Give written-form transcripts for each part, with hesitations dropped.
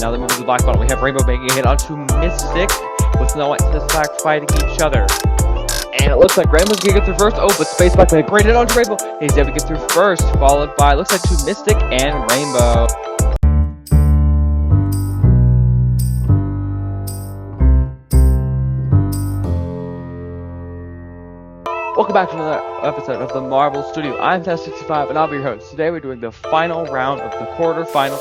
now they move to the black bottom. We have Rainbow making a hit onto Mystic with Snow White and Space Black fighting each other. And it looks like Rainbow's gonna get through first. Oh, but Space Black made a great hit onto Rainbow. He's able to get through first, followed by, looks like, to Mystic and Rainbow. Welcome back to another episode of the Marvel Studio. I'm Test65 and I'll be your host. Today we're doing the final round of the quarterfinals.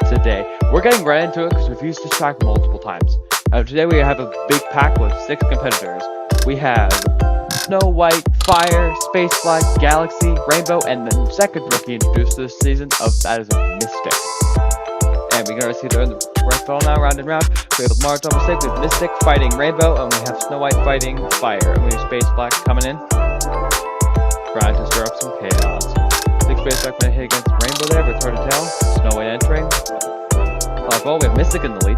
Today we're getting right into it because we've used this track multiple times. Today we have a big pack with 6 competitors. We have Snow White, Fire, Space Black, Galaxy, Rainbow, and the second rookie introduced this season that is a Mystic. And we can already see they're in the right ball now, round and round. We have Mars on mistake with Mystic fighting Rainbow, and we have Snow White fighting Fire. And we have Space Black coming in, trying to stir up some chaos. I think Space Black might hit against Rainbow there, but it's hard to tell. Snow White entering. Oh, we have Mystic in the lead.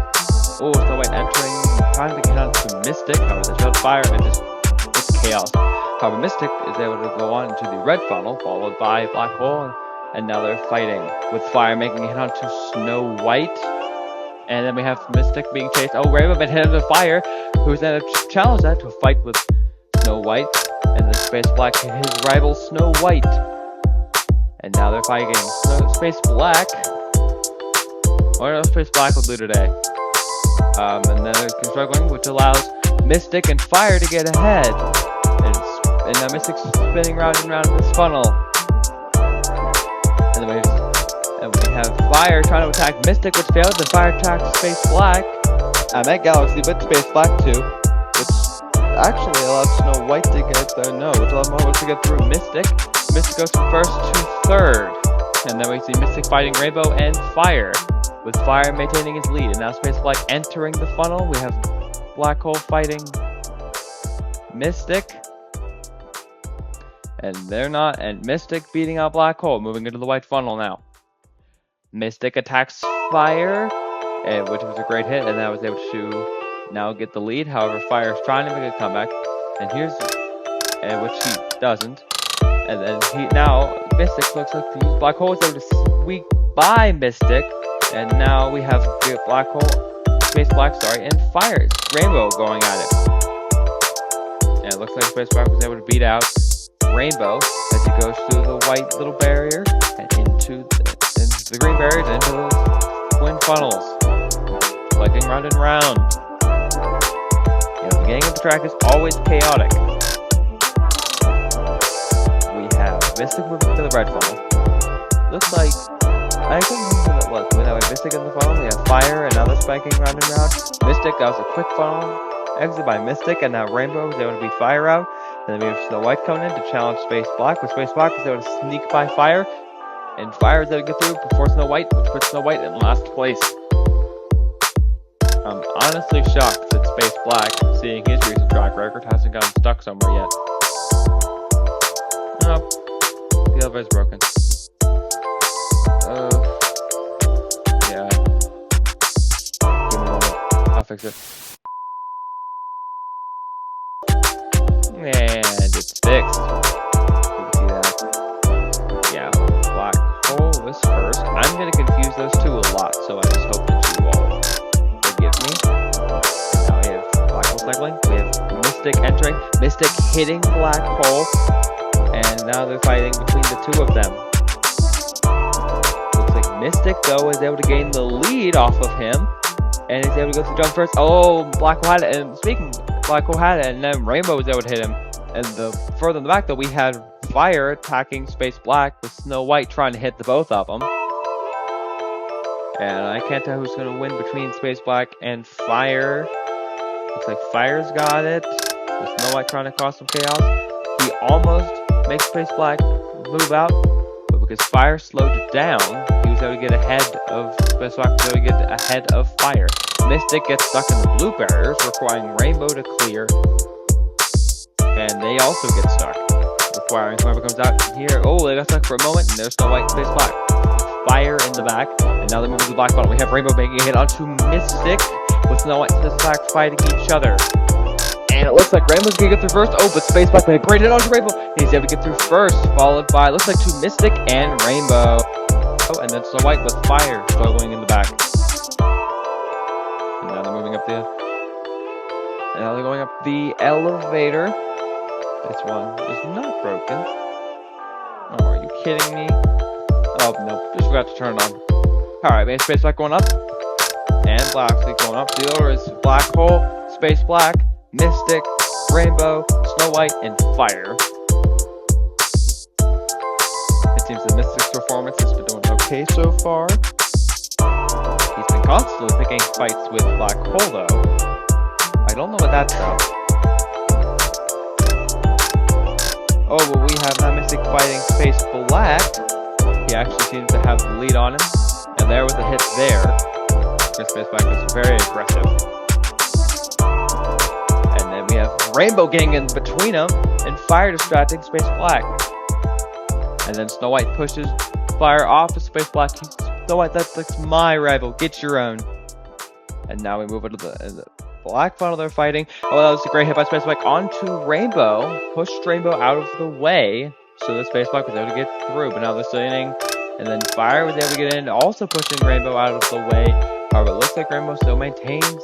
Oh, Snow White entering, trying to get on to Mystic. However, they showed Fire, and it's chaos. However, Mystic is able to go on into the red funnel, followed by Black Hole. And now they're fighting, with Fire making a hit onto Snow White. And then we have Mystic being chased. Oh, Rainbow been hit into Fire, who's then challenged that to a fight with Snow White. And then Space Black hit his rival Snow White. And now they're fighting Space Black. Or no, Space Black will do today. And then they're struggling, which allows Mystic and Fire to get ahead. And now Mystic's spinning round and round in this funnel. And we have Fire trying to attack Mystic, which failed. Then Fire attacks Space Black. I meant Galaxy, but Space Black too. Which actually allowed Snow White to get there. No, which allowed Snow White to get through Mystic. Mystic goes from first to third. And then we see Mystic fighting Rainbow and Fire, with Fire maintaining his lead. And now Space Black entering the funnel. We have Black Hole fighting Mystic. And they're not, and Mystic beating out Black Hole, moving into the white funnel now. Mystic attacks Fire, which was a great hit, and that was able to now get the lead. However, Fire is trying to make a comeback, and which he doesn't. And then now Mystic looks like to use Black Hole, is able to squeak by Mystic, and now we have Black Hole, Space Black, and Fire, Rainbow going at it. And it looks like Space Black was able to beat out Rainbow as he goes through the white little barrier and into the green barriers and into the twin funnels, collecting round and round. The beginning of the track is always chaotic. We have Mystic moving to the red funnel. Looks like I think that was when we have Mystic in the funnel. We have Fire and other spiking round and round. Mystic, that was a quick funnel exit by Mystic, and now Rainbow is able to beat Fire out. And then we have Snow White coming in to challenge Space Black, with Space Black is able to sneak by Fire, and Fire is able to get through before Snow White, which puts Snow White in last place. I'm honestly shocked that Space Black, seeing his recent track record, hasn't gotten stuck somewhere yet. Oh, the elevator's broken. Yeah. Give me a moment. I'll fix it. And it's fixed. You can see that. Yeah, Black Hole was first. I'm going to confuse those two a lot, so I just hope that you all forgive me. Now we have Black Hole cycling. We have Mystic entering. Mystic hitting Black Hole. And now they're fighting between the two of them. Looks like Mystic, though, is able to gain the lead off of him. And he's able to go through jump first. Oh, Black Hole had it. And speaking, Black Hole had it, and then Rainbow was able to hit him. And further in the back, though, we had Fire attacking Space Black, with Snow White trying to hit the both of them. And I can't tell who's going to win between Space Black and Fire. Looks like Fire's got it, with Snow White trying to cause some chaos. He almost makes Space Black move out, but because Fire slowed it down, he was able to get ahead of Space Black, was able to get ahead of Fire. Mystic gets stuck in the blue barriers, requiring Rainbow to clear, and they also get stuck, requiring whoever comes out here. Oh, they got stuck for a moment, and there's Snow White and Space Black. Fire in the back, and now they're moving to the black bottom. We have Rainbow making a hit onto Mystic, with Snow White and Space Black fighting each other. And it looks like Rainbow's gonna get through first. Oh, but Space Black made a great hit onto Rainbow. He's able to get through first, followed by, looks like, to Mystic and Rainbow. and then Snow White with Fire struggling in the back. And now they're moving up now they're going up the elevator. This one is not broken. Oh, are you kidding me? Oh, no, just forgot to turn it on. Alright, main Space Black going up. And Black's going up. The order is Black Hole, Space Black, Mystic, Rainbow, Snow White, and Fire. It seems that Mystic's performance has been doing okay so far. He's been constantly picking fights with Black Hole, though. I don't know what that's about. Oh, but we have now Mystic fighting Space Black. He actually seems to have the lead on him. And there was a hit there. Space Black was very aggressive. And then we have Rainbow getting in between them and Fire distracting Space Black. And then Snow White pushes Fire off of Space Black. Snow White, that's my rival. Get your own. And now we move into the Black funnel they're fighting. Oh, that was a great hit by Space Black onto Rainbow. Pushed Rainbow out of the way. So the Space Black was able to get through. But now they're sitting. And then Fire was able to get in, also pushing Rainbow out of the way. However, it looks like Rainbow still maintains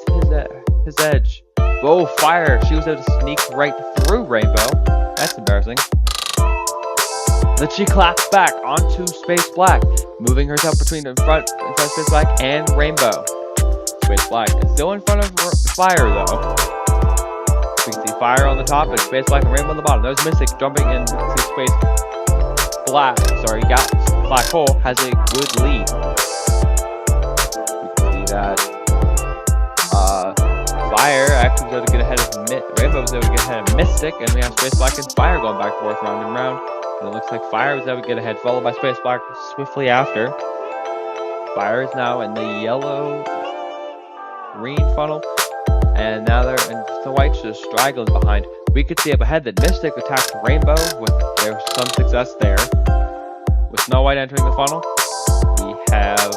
his edge. Whoa, Fire! She was able to sneak right through Rainbow. That's embarrassing. Then she claps back onto Space Black, moving herself between inside Space Black and Rainbow. Space Black is still in front of Fire, though. We can see Fire on the top and Space Black and Rainbow on the bottom. There's Mystic jumping in to Space Black. Sorry, Black Hole has a good lead. That Fire actually was able to get ahead of Rainbow was able to get ahead of Mystic, and we have Space Black and Fire going back and forth round and round. And it looks like Fire was able to get ahead, followed by Space Black swiftly after. Fire is now in the yellow-green funnel, and now they're in Snow White's just straggling behind. We could see up ahead that Mystic attacked Rainbow with some success there. With Snow White entering the funnel, we have.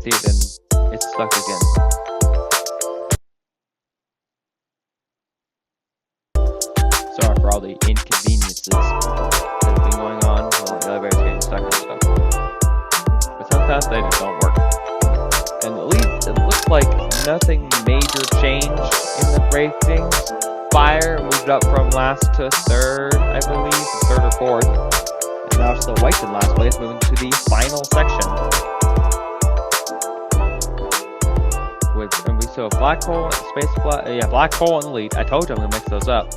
See it, and it's stuck again. Sorry for all the inconveniences that have been going on while the elevator's getting stuck and stuff. But sometimes they just don't work. And at least it looks like nothing major changed in the ratings. Fire moved up from last to third, I believe, third or fourth. And now Snow White's in last place, moving to the final section. And we saw Black Hole, Space Black, Black Hole in the lead. I told you I'm gonna mix those up,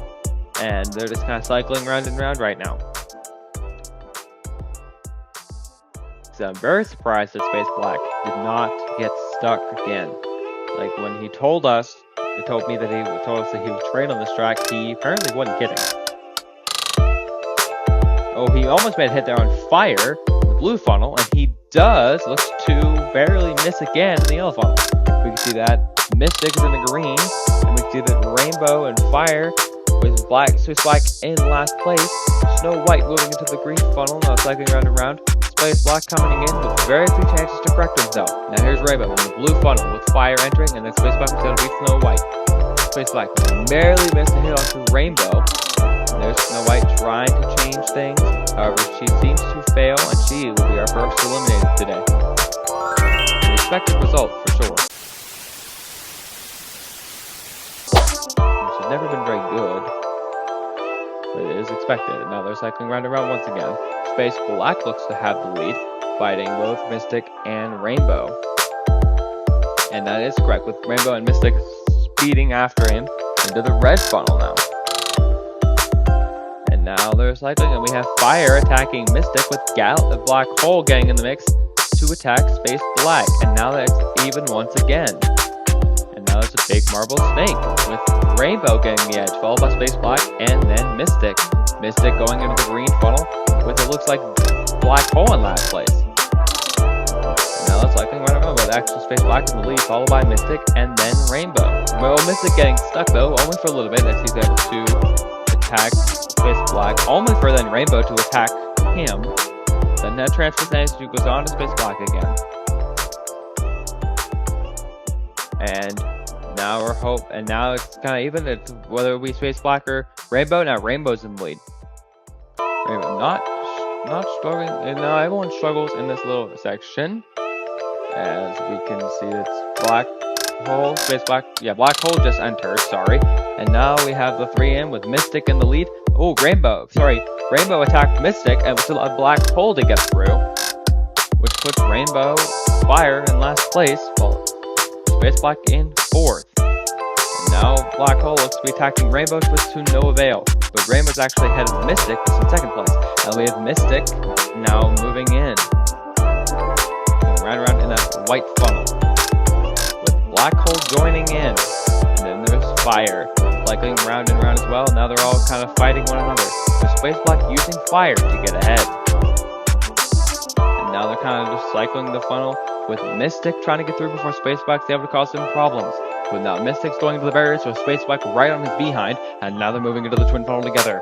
and they're just kind of cycling round and round right now. So I'm very surprised that Space Black did not get stuck again. Like when he told me that he told us that he was trained on this track. He apparently wasn't kidding. Oh, he almost made a hit there on Fire, the blue funnel, and he looks to barely miss again in the yellow funnel. We can see that Mystic is in the green, and we can see that Rainbow and Fire with Space Black in last place. Snow White moving into the green funnel, now cycling round and round. Space Black coming in with very few chances to correct himself. Now here's Rainbow in the blue funnel with Fire entering, and then Space Black was going to beat Snow White. Space Black barely missed a hit onto Rainbow. And there's Snow White trying to change things. However, she seems to fail, and she will be our first eliminated today. An expected result for sure. Never been very good, but it is expected. Now they're cycling round and round once again. Space Black looks to have the lead, fighting both Mystic and Rainbow. And that is correct, with Rainbow and Mystic speeding after him into the red funnel now. And now they're cycling, and we have Fire attacking Mystic with Black Hole getting in the mix to attack Space Black. And now that's even once again. Now it's a big marble snake, with Rainbow getting the edge, followed by Space Black, and then Mystic. Mystic going into the green funnel, with it looks like Black Hole in last place. Now it's cycling right around, but actually Space Black in the lead, followed by Mystic, and then Rainbow. Well, Mystic getting stuck though, only for a little bit, as he's able to attack Space Black, only for then Rainbow to attack him. Then that transfer goes on to Space Black again. And now now it's kind of even. It's whether we Space Black or Rainbow. Now Rainbow's in the lead. Rainbow not struggling. No, everyone struggles in this little section. As we can see, it's Black Hole, Space Black. Yeah, Black Hole just entered, sorry. And now we have the 3 in with Mystic in the lead. Oh, Rainbow. Sorry, Rainbow attacked Mystic and still a Black Hole to get through, which puts Rainbow Fire in last place, while Space Black in 4th. And now Black Hole looks to be attacking Rainbow, but to no avail. But Rainbow's actually ahead of Mystic, who's in 2nd place. And we have Mystic now moving in. Going around in that white funnel. With Black Hole joining in. And then there's Fire, cycling round and round as well. Now they're all kind of fighting one another. With Space Black using Fire to get ahead. And now they're kind of just cycling the funnel, with Mystic trying to get through before Space Black's able to cause some problems. With now Mystic's going to the barriers, with Space Black right on his behind, and now they're moving into the twin funnel together.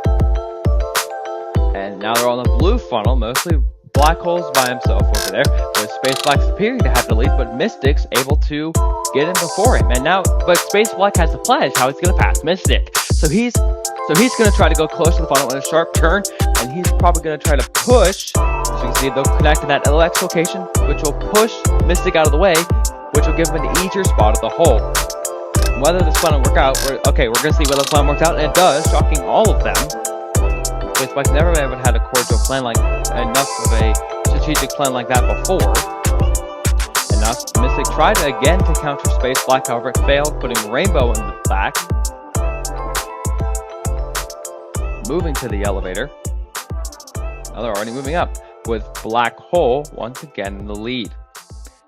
And now they're on the blue funnel, mostly Black Hole's by himself over there, with Space Black appearing to have the lead, but Mystic's able to get in before him. And now, but Space Black has the plan as how he's going to pass Mystic. So he's going to try to go close to the funnel in a sharp turn, and he's probably going to try to push. As you can see, they'll connect to that LX location, which will push Mystic out of the way, which will give him an easier spot at the hole. Whether this plan will work out, we're going to see whether the plan works out, and it does, shocking all of them. Space Black never ever had a cordial plan like, enough of a strategic plan like that before. And now Mystic tried again to counter Space Black, however it failed, putting Rainbow in the back. Moving to the elevator. Now they're already moving up, with Black Hole once again in the lead.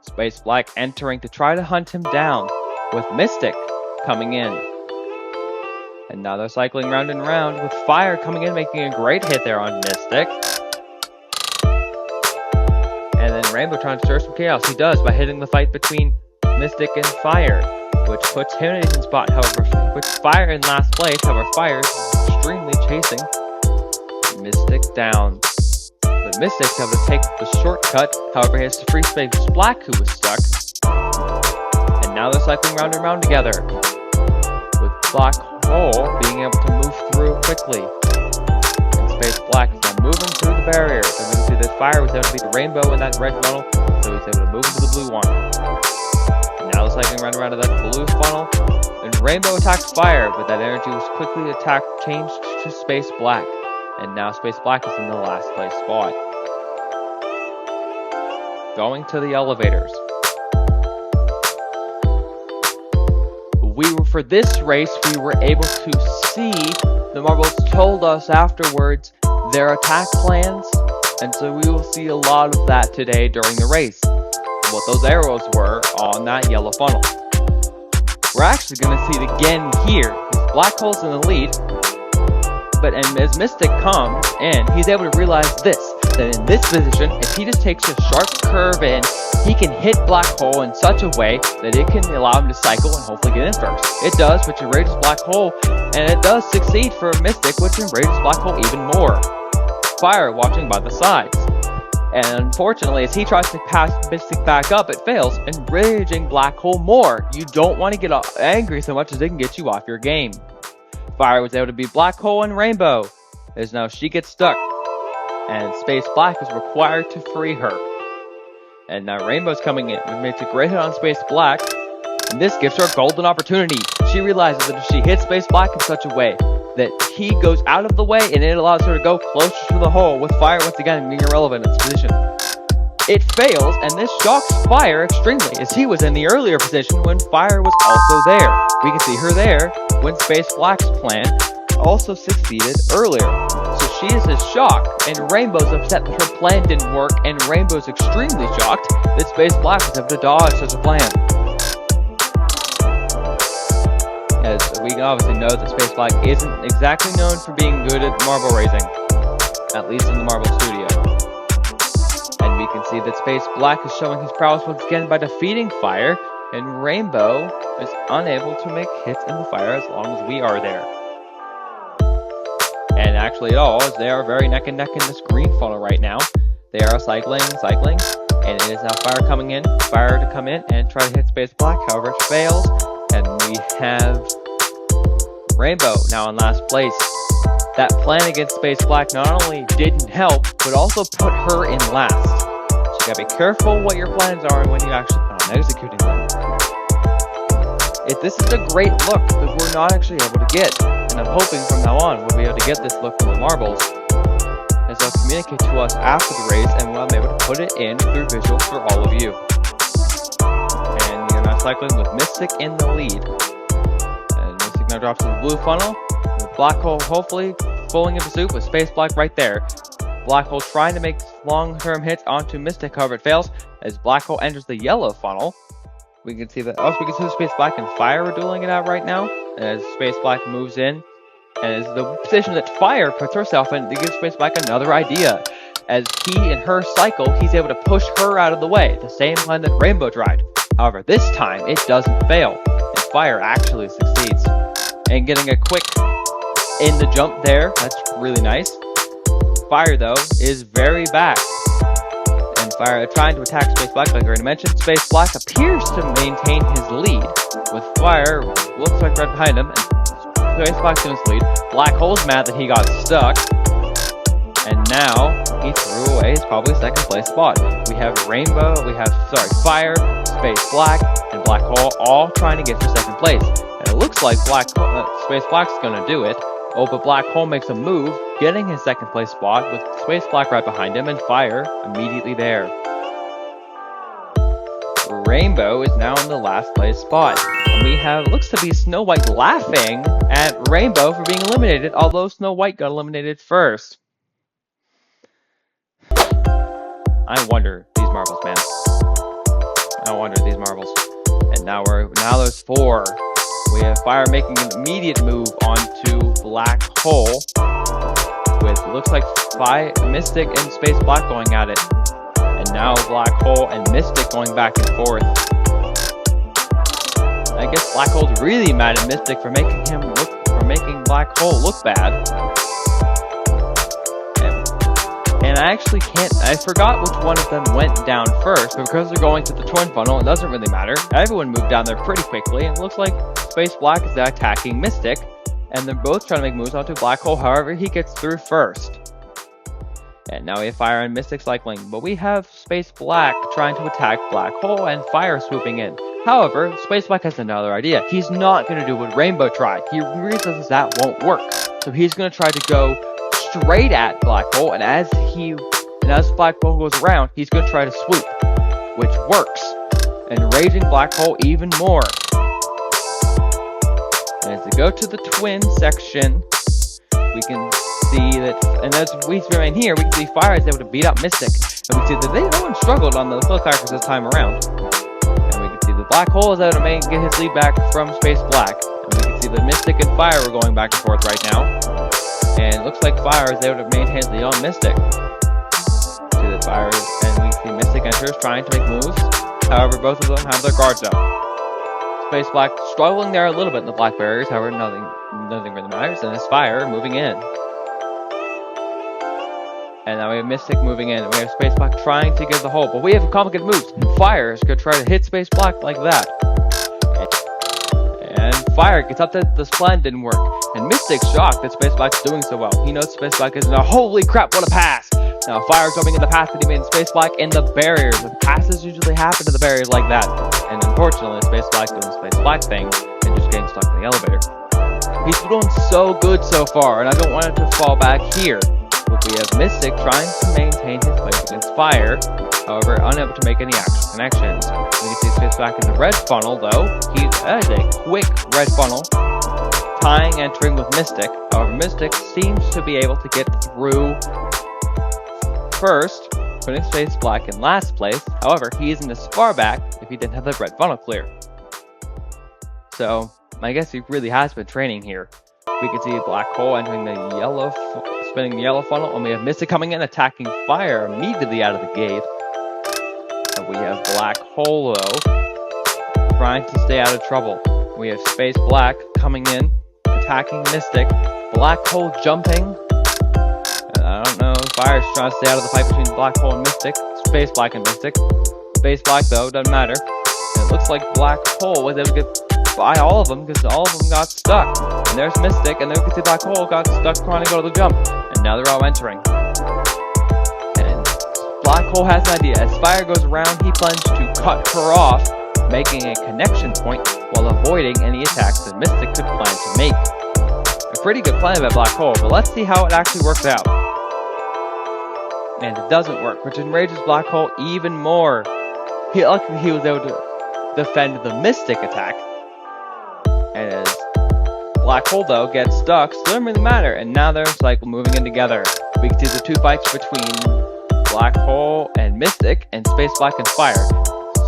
Space Black entering to try to hunt him down, with Mystic coming in. And now they're cycling round and round, with Fire coming in, making a great hit there on Mystic. And then Rainbow trying to stir some chaos. He does by hitting the fight between Mystic and Fire, which puts him in a decent spot, however, puts Fire in last place. However, Fire's extremely chasing Mystic down. But Mystic's able to take the shortcut, however, he has to free Space Black, who was stuck. And now they're cycling round and round together, with Black Hole being able to move through quickly. And Space Black is now moving through the barrier. And we can see that Fire was able to beat the Rainbow in that red funnel, so he's able to move into the blue one. And now they're cycling round and round to that blue funnel. And Rainbow attacked Fire, but that energy was quickly changed to Space Black. And now Space Black is in the last place spot. Going to the elevators. For this race, we were able to see the Marbles told us afterwards their attack plans, and so we will see a lot of that today during the race. What those arrows were on that yellow funnel. We're actually going to see it again here. Black Hole's in the lead, but as Mystic comes in, he's able to realize this, that in this position, if he just takes a sharp curve in, he can hit Black Hole in such a way that it can allow him to cycle and hopefully get in first. It does, which enrages Black Hole, and it does succeed for Mystic, which enrages Black Hole even more. Fire watching by the sides. And unfortunately, as he tries to pass Mystic back up, it fails, enraging Black Hole more. You don't want to get angry so much as they can get you off your game. Fire was able to beat Black Hole and Rainbow, as now she gets stuck, and Space Black is required to free her. And now Rainbow's coming in, which makes a great hit on Space Black, and this gives her a golden opportunity. She realizes that if she hits Space Black in such a way that he goes out of the way, and it allows her to go closer to the hole, with Fire once again being irrelevant in this position. It fails, and this shocks Fire extremely, as he was in the earlier position when Fire was also there. We can see her there when Space Black's plan also succeeded earlier. So she is as shocked, and Rainbow's upset that her plan didn't work, and Rainbow's extremely shocked that Space Black was able to dodge such a plan. As we can obviously know that Space Black isn't exactly known for being good at marble raising, at least in the Marble Studio. And we can see that Space Black is showing his prowess once again by defeating Fire, and Rainbow is unable to make hits in the Fire as long as we are there. And actually at all, as they are very neck and neck in this green funnel right now. They are cycling, and it is now Fire coming in. Fire to come in and try to hit Space Black, however it fails. And we have Rainbow now in last place. that plan against Space Black not only didn't help, but also put her in last. So you gotta be careful what your plans are and when you actually plan on executing them. This is a great look that we're not actually able to get, and I'm hoping from now on we'll be able to get this look from the marbles, as they'll communicate to us after the race, and we'll be able to put it in through visuals for all of you. And you're now cycling with Mystic in the lead. And Mystic now drops to the blue funnel, with Black Hole hopefully pulling in pursuit with Space Black right there. Black Hole trying to make long-term hits onto Mystic, however it fails, as Black Hole enters the yellow funnel. We can see that. Also, we can see Space Black and Fire are dueling it out right now, as Space Black moves in. And as the position that Fire puts herself in, it gives Space Black another idea. As he, in her cycle, he's able to push her out of the way, the same plan that Rainbow tried. However, this time, it doesn't fail, and Fire actually succeeds. And getting a quick in the jump there, that's really nice. Fire, though, is very back. And Fire trying to attack Space Black, like I already mentioned. Space Black appears to maintain his lead, with Fire, looks like right behind him, and Space Black's in his lead. Black Hole's mad that he got stuck, and now he threw away his probably second place spot. We have Fire, Space Black, and Black Hole all trying to get for second place. And it looks like Space Black's gonna do it. Oh, but Black Hole makes a move, getting his second place spot with Space Black right behind him and Fire immediately there. Rainbow is now in the last place spot. And we have, looks to be Snow White laughing at Rainbow for being eliminated, although Snow White got eliminated first. I wonder these marbles, man. I wonder these marbles. And now there's 4. We have Fire making an immediate move onto Black Hole, with looks like Mystic and Space Black going at it. And now Black Hole and Mystic going back and forth. I guess Black Hole's really mad at Mystic for making Black Hole look bad. And I actually I forgot which one of them went down first, but because they're going to the twin funnel, it doesn't really matter. Everyone moved down there pretty quickly, and it looks like Space Black is attacking Mystic, and they're both trying to make moves onto Black Hole. However, he gets through first. And now we have Fire and Mystic cycling, but we have Space Black trying to attack Black Hole and Fire swooping in. However, Space Black has another idea. He's not going to do what Rainbow tried. He realizes that won't work. So he's going to try to go straight at Black Hole, and as Black Hole goes around, he's going to try to swoop, which works, enraging Black Hole even more. And as we go to the twin section, we can see that, and as we remain here, we can see Fire is able to beat up Mystic, and we see that no one struggled on the flip crackers this time around. And we can see that Black Hole is able to get his lead back from Space Black, and we can see that Mystic and Fire are going back and forth right now. And it looks like Fire is able to maintain the lead on Mystic. See the Fire, and we see Mystic enters trying to make moves. However, both of them have their guards up. Space Black struggling there a little bit in the black barriers. However, nothing really matters. And it's Fire moving in. And now we have Mystic moving in. And we have Space Black trying to get the hole. But we have complicated moves. Fire is going to try to hit Space Black like that. And Fire gets up that this plan didn't work. And Mystic's shocked that Space Black's doing so well. He knows Space Black isn't a holy crap, what a pass! Now Fire jumping in the path that he made in Space Black in the barriers. The passes usually happen to the barriers like that. And unfortunately, Space Black doing the Space Black thing and just getting stuck in the elevator. He's doing so good so far, and I don't want it to fall back here. But we have Mystic trying to maintain his place against Fire, however, unable to make any actual connections. We can see Space Black in the red funnel, though. That is a quick red funnel, tying entering with Mystic. However, Mystic seems to be able to get through first, putting Space Black in last place. However, he isn't as far back if he didn't have the red funnel clear. So, I guess he really has been training here. We can see Black Hole entering the yellow, spinning the yellow funnel, and we have Mystic coming in, attacking Fire immediately out of the gate. And we have Black Hole, though, trying to stay out of trouble. We have Space Black coming in, attacking Mystic. Black Hole jumping. I don't know, Fire's trying to stay out of the fight between Black Hole and Mystic. Space Black and Mystic. Space Black, though, doesn't matter. And it looks like Black Hole was able to get by all of them because all of them got stuck. And there's Mystic, and then we can see Black Hole got stuck trying to go to the jump. And now they're all entering. And Black Hole has an idea. As Fire goes around, he plans to cut her off, making a connection point while avoiding any attacks that Mystic could plan to make. A pretty good plan by Black Hole, but let's see how it actually works out. And it doesn't work, which enrages Black Hole even more. Luckily he was able to defend the Mystic attack. And as Black Hole though gets stuck, still doesn't really matter, and now they're moving in together. We can see the two fights between Black Hole and Mystic, and Space Black and Fire.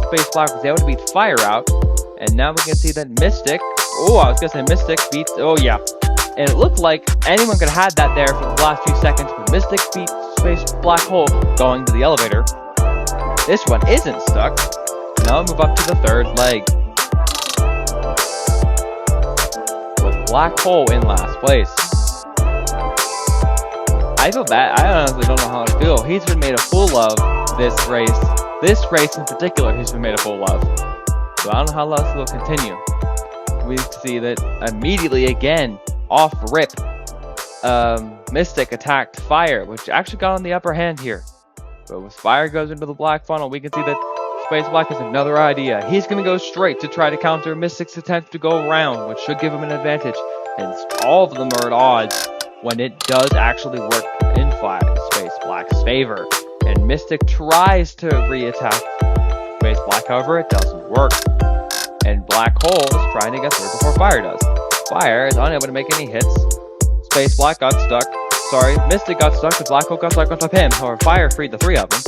Space Black was able to beat Fire out, and now we can see that Mystic, Mystic beats, and it looked like anyone could have had that there for the last few seconds, but Mystic beat Space Black Hole going to the elevator. This one isn't stuck. Now we'll move up to the third leg, with Black Hole in last place. I feel bad. I honestly don't know how to feel. He's been made a fool of this race. This race in particular, he's been made a fool of. So I don't know how else it will continue. We see that immediately again, off rip, Mystic attacked Fire, which actually got on the upper hand here. But as Fire goes into the black funnel, we can see that Space Black has another idea. He's going to go straight to try to counter Mystic's attempt to go around, which should give him an advantage. And all of them are at odds when it does actually work in Space Black's favor. And Mystic tries to re-attack Space Black, however, it doesn't work. And Black Hole is trying to get through before Fire does. Fire is unable to make any hits. Space Black got stuck. Mystic got stuck, but Black Hole got stuck on top of him. However, Fire freed the three of them,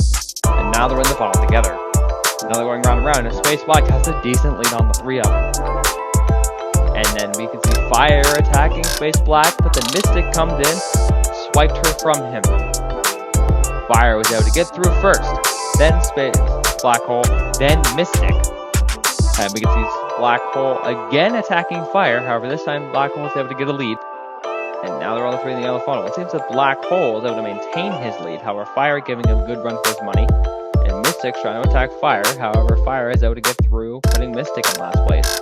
and now they're in the funnel together. Now they're going round and round, and Space Black has a decent lead on the three of them. And then we can see Fire attacking Space Black, but then Mystic comes in, swiped her from him. Fire was able to get through first, then Space Black Hole, then Mystic. And we can see Black Hole again attacking Fire, however this time Black Hole was able to get a lead. And now they're all three in the yellow funnel. It seems that Black Hole is able to maintain his lead, however Fire giving him a good run for his money. And Mystic's trying to attack Fire, however Fire is able to get through, putting Mystic in last place.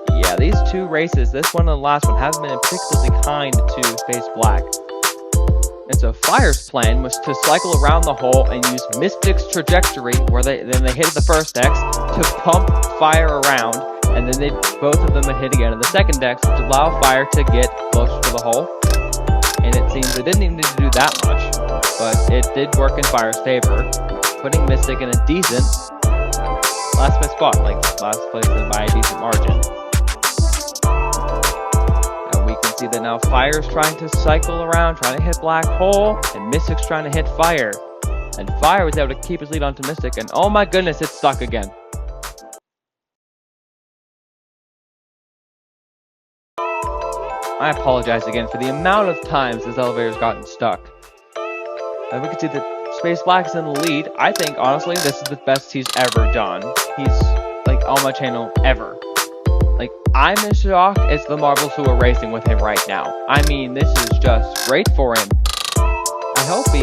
Yeah, these two races, this one and the last one, haven't been particularly kind to Space Black. And so Fire's plan was to cycle around the hole and use Mystic's trajectory, where they hit the first X, to pump Fire around, and then both of them would hit again in the second X, which would allow Fire to get closer to the hole. And it seems it didn't even need to do that much, but it did work in Fire's favor, putting Mystic in a decent last place spot, last place by a decent margin. And we can see that now Fire's trying to cycle around, trying to hit Black Hole, and Mystic's trying to hit Fire. And Fire was able to keep his lead onto Mystic, and oh my goodness, it's stuck again. I apologize again for the amount of times this elevator's gotten stuck. And we can see that Space Black's in the lead. I think, honestly, this is the best he's ever done. He's, on my channel, ever. I'm as shocked as the marbles who are racing with him right now. I mean, this is just great for him. I hope he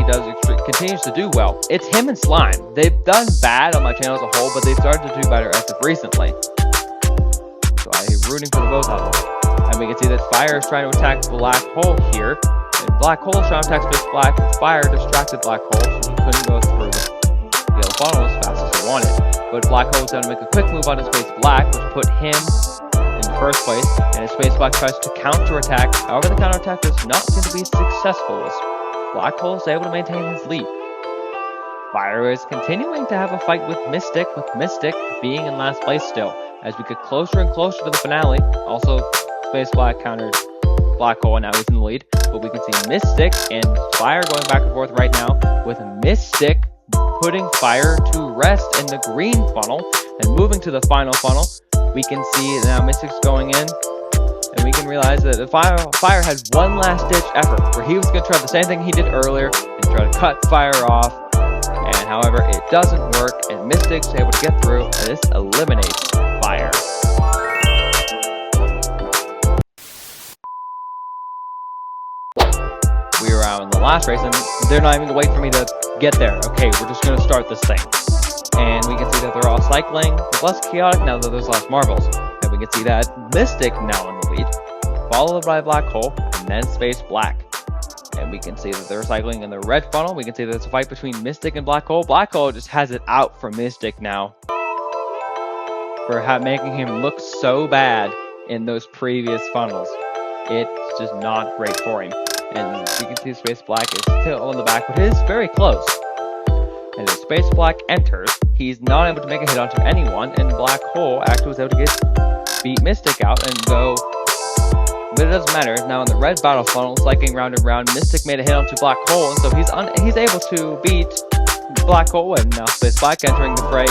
continues to do well. It's him and Slime. They've done bad on my channel as a whole, but they've started to do better as of recently. So I'm rooting for the both of them. And we can see that Fire is trying to attack Black Hole here. And Black Hole is trying to attack Space Black, but Fire distracted Black Hole, so he couldn't go through the yellow funnel as fast as he wanted. But Black Hole was able to make a quick move on his Space Black, which put him in first place. And his Space Black tries to counterattack. However, the counterattack is not going to be successful, as Black Hole is able to maintain his lead. Fire is continuing to have a fight with Mystic being in last place still. As we get closer and closer to the finale, also Space Black countered Black Hole, and now he's in the lead. But we can see Mystic and Fire going back and forth right now, with Mystic putting Fire to rest in the green funnel and moving to the final funnel. We can see now Mystic's going in, and we can realize that Fire had one last ditch effort where he was going to try the same thing he did earlier and try to cut Fire off. And however, it doesn't work, and Mystic's able to get through, and this eliminates Fire. We are out in the last race, and they're not even going to wait for me to get there. Okay, we're just going to start this thing. And we can see that they're all cycling. It's less chaotic now that there's less marbles. And And we can see that Mystic now in the lead, followed by Black Hole, and then Space Black. And we can see that they're cycling in the red funnel. We can see that it's a fight between Mystic and Black Hole. Black Hole just has it out for Mystic now, for making him look so bad in those previous funnels. It's just not great for him. And you can see Space Black is still in the back, but it is very close. And as Space Black enters, he's not able to make a hit onto anyone, and Black Hole actually was able to beat Mystic out and go. But it doesn't matter. Now in the red battle funnel, cycling round and round, Mystic made a hit onto Black Hole, and so he's able to beat Black Hole. And now Space Black entering the fray.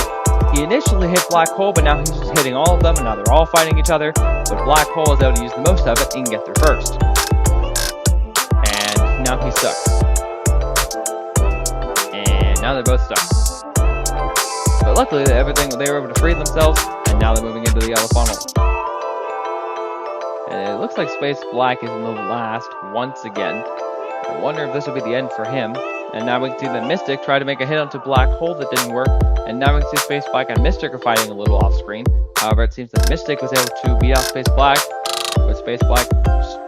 He initially hit Black Hole, but now he's just hitting all of them, and now they're all fighting each other. But Black Hole is able to use the most of it and get there first. And now he's stuck. And now they're both stuck. But luckily, they were able to free themselves, and now they're moving into the yellow funnel. And it looks like Space Black is in the last once again. I wonder if this will be the end for him. And now we can see that Mystic tried to make a hit onto Black Hole that didn't work. And now we can see Space Black and Mystic are fighting a little off screen. However, it seems that Mystic was able to beat out Space Black, with Space Black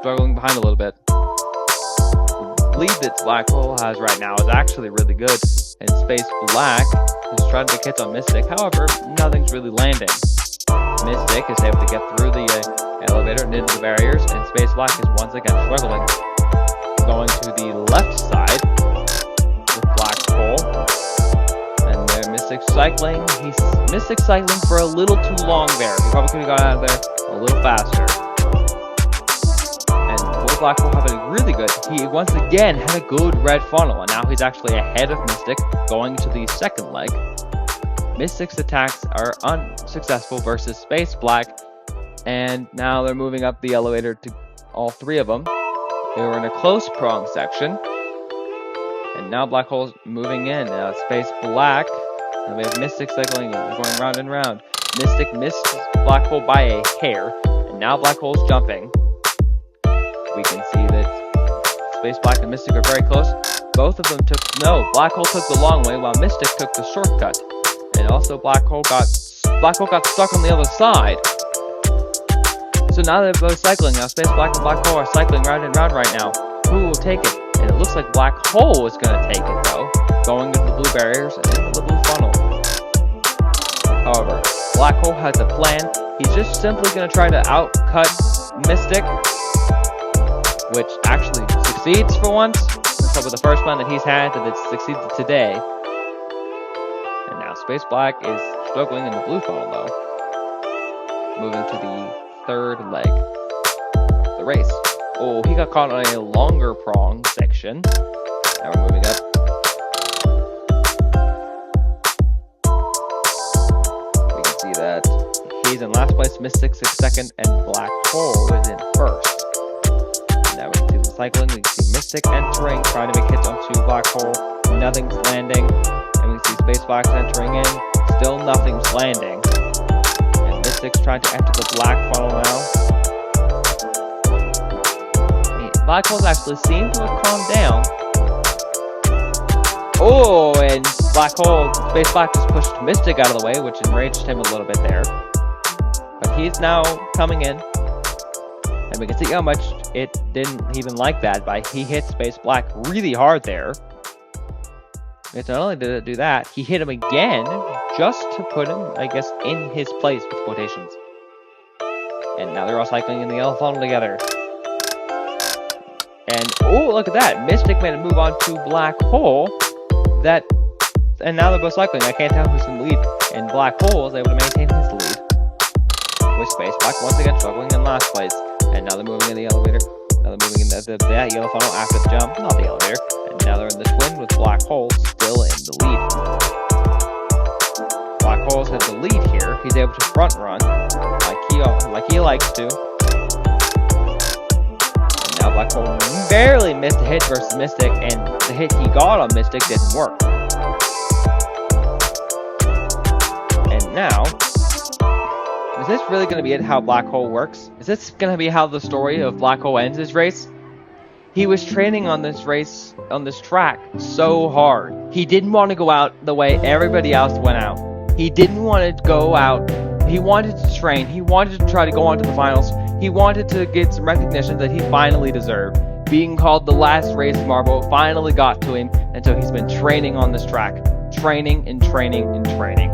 struggling behind a little bit. The lead that Black Hole has right now is actually really good. And Space Black is trying to make hits on Mystic. However, nothing's really landing. Mystic is able to get through the elevator and into the barriers, and Space Black is once again struggling. Going to the left side with Black Hole, and there Mystic cycling. He's Mystic cycling for a little too long there. He probably could have got out of there a little faster. And with Black Hole having really good, he once again had a good red funnel, and now he's actually ahead of Mystic going to the second leg. Mystic's attacks are unsuccessful versus Space Black, and now they're moving up the elevator to all three of them. They were in a close prong section, and now Black Hole's moving in. Now Space Black, and we have Mystic cycling and going round and round. Mystic missed Black Hole by a hair, and now Black Hole's jumping. We can see that Space Black and Mystic are very close. Both of them Black Hole took the long way while Mystic took the shortcut. And also Black Hole got stuck on the other side. So now they're both cycling. Now Space Black and Black Hole are cycling round and round right now. Who will take it? And it looks like Black Hole is going to take it though, going into the blue barriers and into the blue funnel. However, Black Hole has a plan. He's just simply going to try to outcut Mystic, which actually succeeds for once. That's probably the first plan that he's had that it's succeeded today. And now Space Black is struggling in the blue funnel though. Moving to the third leg of the race. Oh, he got caught on a longer prong section. Now we're moving up. We can see that he's in last place, Mystic's in second, and Black Hole is in first. Now we can see the cycling. We can see Mystic entering, trying to make hits onto Black Hole. Nothing's landing. And we can see Space Black entering in. Still nothing's landing. And Mystic's trying to enter the black funnel now. Black Holes actually seem to have calmed down. Oh, and Space Black just pushed Mystic out of the way, which enraged him a little bit there. But he's now coming in. And we can see how much it didn't even like that, but he hit Space Black really hard there. And not only did it do that, he hit him again, just to put him, I guess, in his place with quotations. And now they're all cycling in the yellow funnel together. And, oh, look at that. Mystic made a move on to Black Hole. And now they're both cycling. I can't tell who's in the lead. And Black Hole is able to maintain his lead. With Space Black once again struggling in last place. And now they're moving in the elevator. Now they're moving in that yellow funnel after the jump. Not the elevator. And now they're in the twin with Black Hole still in the lead. Black Hole has the lead here. He's able to front run like he likes to. Now Black Hole barely missed a hit versus Mystic, and the hit he got on Mystic didn't work. And now, is this really going to be how Black Hole works? Is this going to be how the story of Black Hole ends his race? He was training on this race, on this track, so hard. He didn't want to go out the way everybody else went out. He didn't want to go out He wanted to train. He wanted to try to go on to the finals. He wanted to get some recognition that he finally deserved. Being called the last race marble finally got to him, and so he's been training on this track. Training and training and training.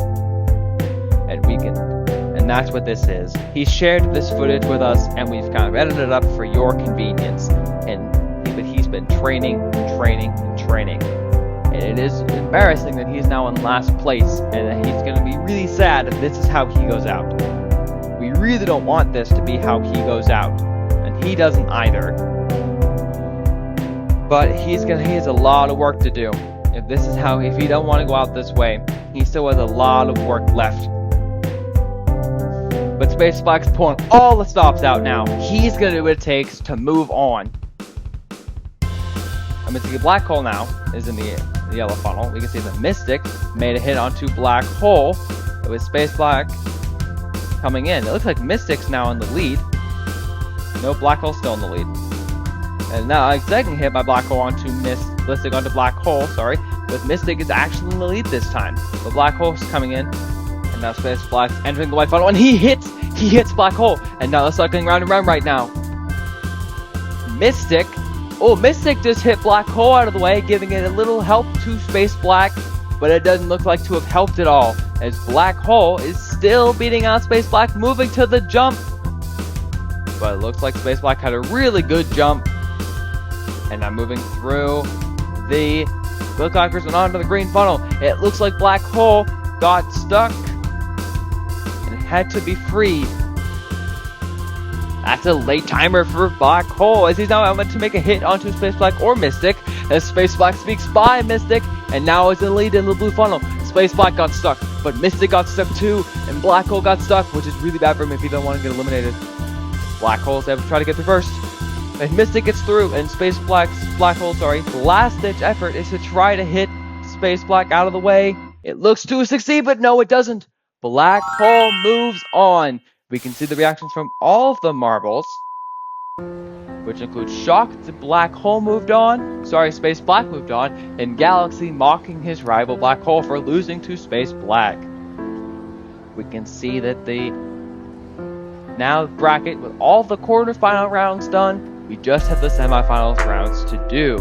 And that's what this is. He shared this footage with us, and we've kind of edited it up for your convenience. But he's been training and training and training. And it is embarrassing that he's now in last place, and that he's going to be really sad if this is how he goes out. We really don't want this to be how he goes out, and he doesn't either. But he has a lot of work to do. If he don't want to go out this way, he still has a lot of work left. But Space Black's pulling all the stops out now. He's going to do what it takes to move on. I'm going to see Black Hole now is in the yellow funnel. We can see the Mystic made a hit onto Black Hole with Space Black coming in. It looks like Mystic's now in the lead. No, Black Hole's still in the lead. And now a second hit by Black Hole onto Mystic onto Black Hole, sorry. But Mystic is actually in the lead this time. But Black Hole's coming in. And now Space Black's entering the white funnel, and he hits Black Hole, and now they're cycling round and round right now. Mystic just hit Black Hole out of the way, giving it a little help to Space Black, but it doesn't look like to have helped at all, as Black Hole is still beating out Space Black, moving to the jump. But it looks like Space Black had a really good jump, and now moving through the Wheel Clockers and onto the green funnel. It looks like Black Hole got stuck and had to be freed. That's a late timer for Black Hole, as he's now meant to make a hit onto Space Black or Mystic, as Space Black speaks by Mystic, and now is in the lead in the blue funnel. Space Black got stuck, but Mystic got stuck too, and Black Hole got stuck, which is really bad for him if he don't want to get eliminated. Black Hole's able to try to get through first, and Mystic gets through, and Black Hole's last-ditch effort is to try to hit Space Black out of the way. It looks to succeed, but no, it doesn't. Black Hole moves on. We can see the reactions from all of the marbles, which include shock that Black Hole moved on, Space Black moved on, and Galaxy mocking his rival Black Hole for losing to Space Black. We can see that the now bracket with all the quarterfinal rounds done, we just have the semifinals rounds to do.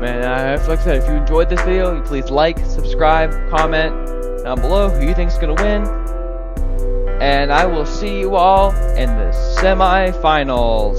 Man, like I said, if you enjoyed this video, please like, subscribe, comment down below who you think is going to win. And I will see you all in the semifinals.